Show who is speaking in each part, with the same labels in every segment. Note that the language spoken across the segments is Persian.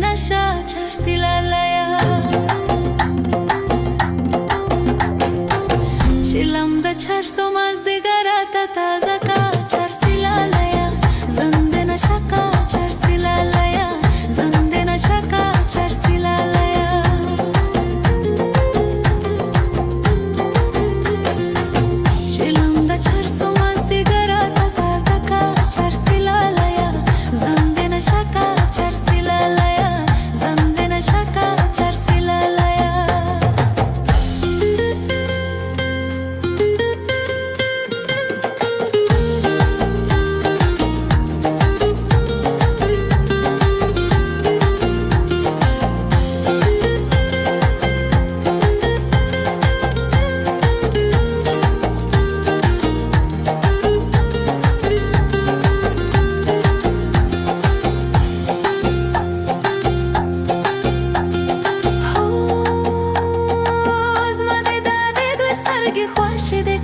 Speaker 1: نشا چرسی لالایا چیلم دا چرس و مزدگرات تازه کا چرسی لالایا زنده نشکا چرسی لالایا زنده نشکا چرسی لالایا چیلم دا چرس و مزدگرات تازه کا چرسی لالایا زنده نشکا چرسی لالایا زنده نشکا چرسی لالایا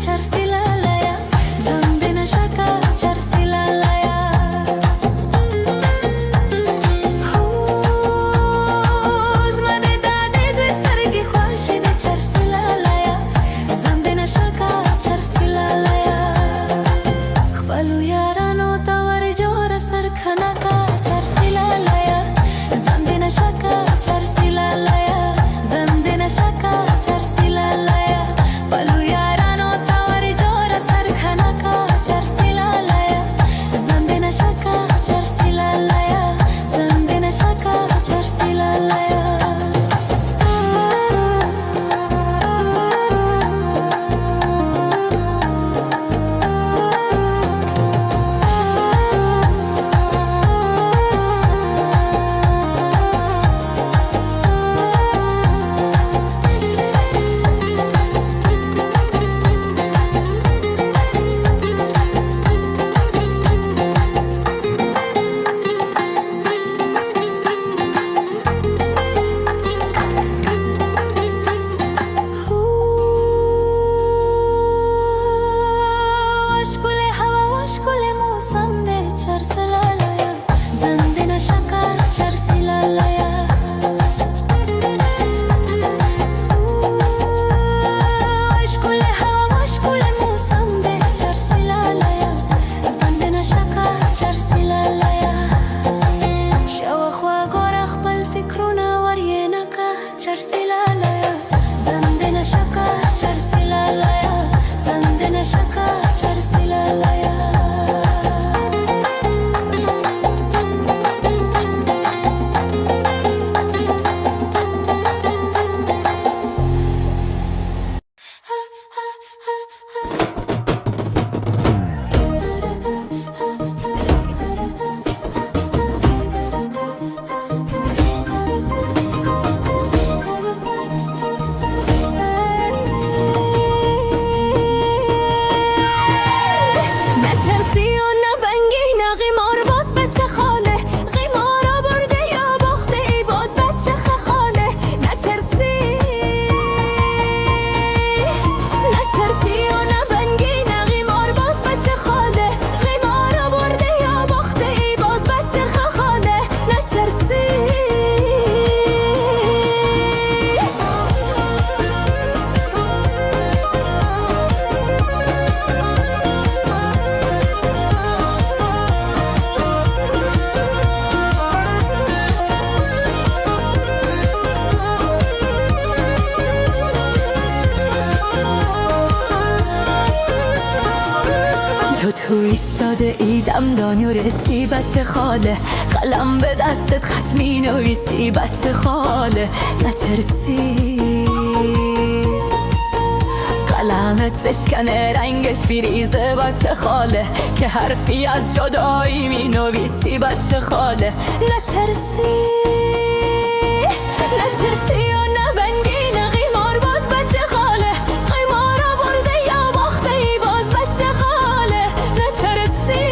Speaker 1: چرسی لالایا زنده نشکا چرسی لالایا زمده داده دوی سترگی خوشیده چرسی لالایا زنده نشکا چرسی لالایا خپلو یارانو تور جوړه سرکنکا چرسی لالایا زنده نشکا چرسی لالایا زنده نشکا چرسی لالایا خپلو یارانو چرسی لالایا زنده نشکا چرسی لالایا زنده نشکا چرسی لالایا تو ایستاده ایدم دانی و رسی بچه خاله قلم به دستت خط می نویسی بچه خاله نترسی قلمت بشکنه رنگش بیریزه بچه خاله که حرفی از جدایی می نویسی بچه خاله نترسی نترسی و نبنگی نقیمار باز بچه خاله قیمار برده یا باخته ای باز بچه خاله نترسی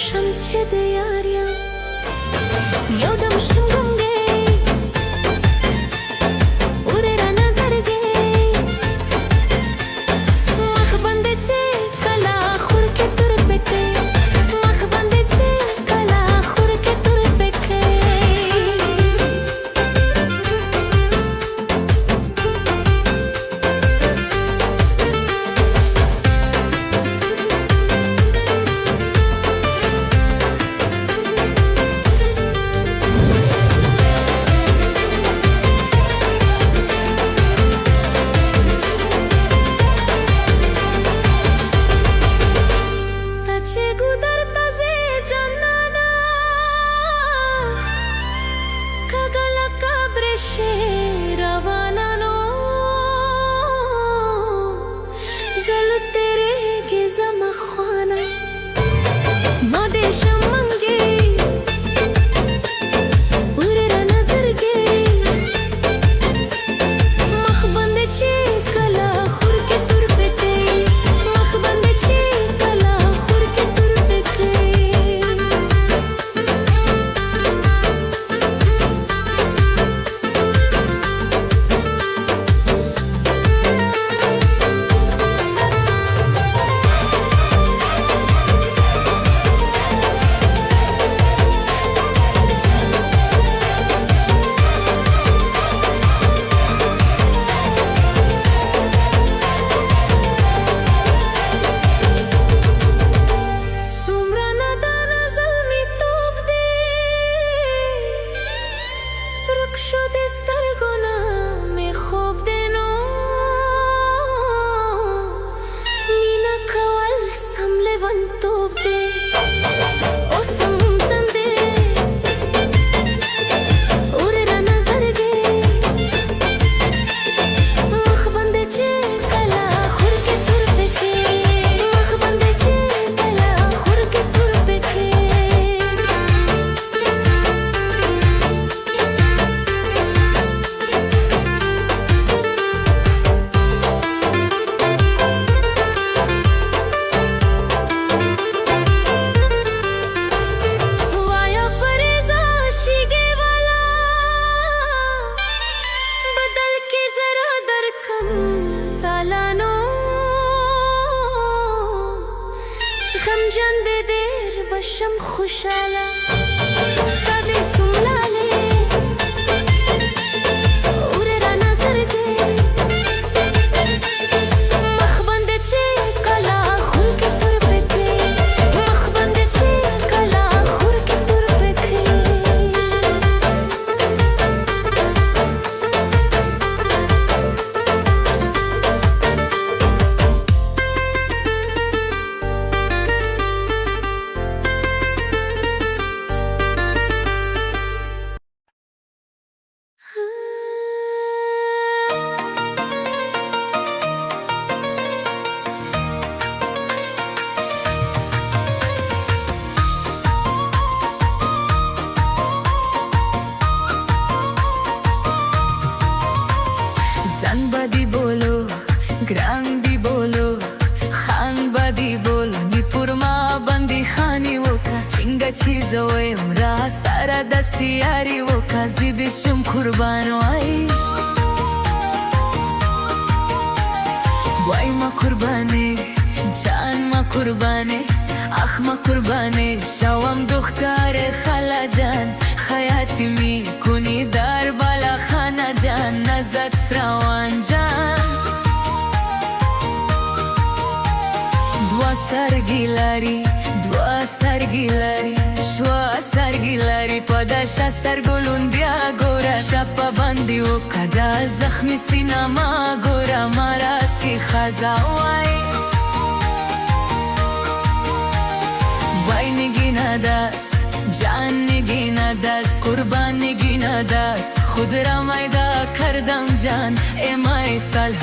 Speaker 1: شمچه دیاریم یادم شنگم گی اوره را نظر گی مخ بنده چه کلا خور که تور بکه مخ بنده چه کلا خور که تور بکه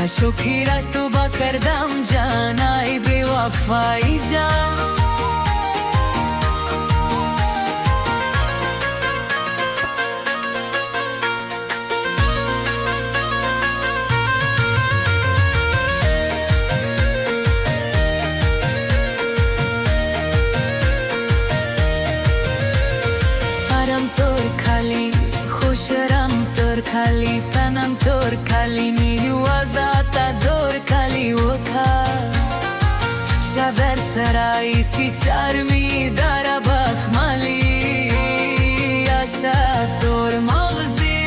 Speaker 2: شکر تو با کردم جان ای بی وفای جان तोर खाली निवाजा आता दोर खाली ओखा शबर सराई सी चारमी दारा बखमाली आशा तोर मौजी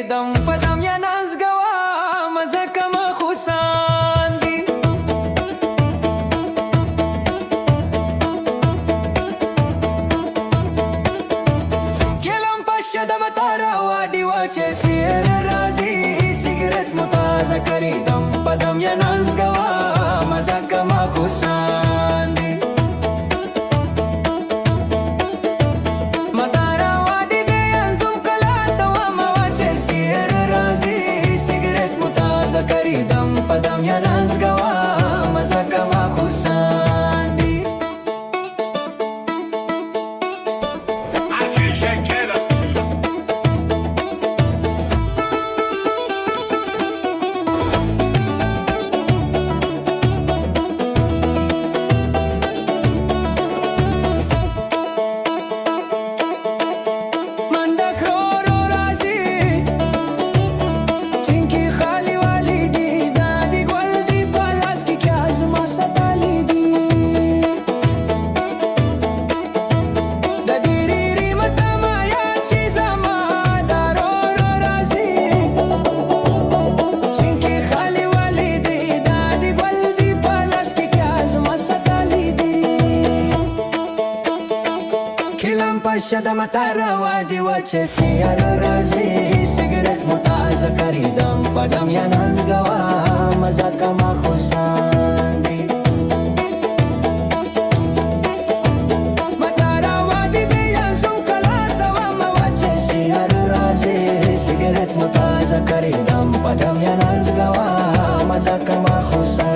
Speaker 3: Dam padam ya nazgawa mazaka ma khusandi kelam pasha da matara wadi wache sir razi sigaret mutaza kari dam padam ya nazgawa mazaka ma khusandi Karidam padam ya nazgawa mazaka ma khusandi Pasha da matara wadi wache siyar razi sigaret mutaza karidam padam ya nazgawa mazaka ma khusandi matara wadi de yazum kalata wa ma wache siyar razi sigaret mutaza karidam padam ya nazgawa mazaka ma khusandi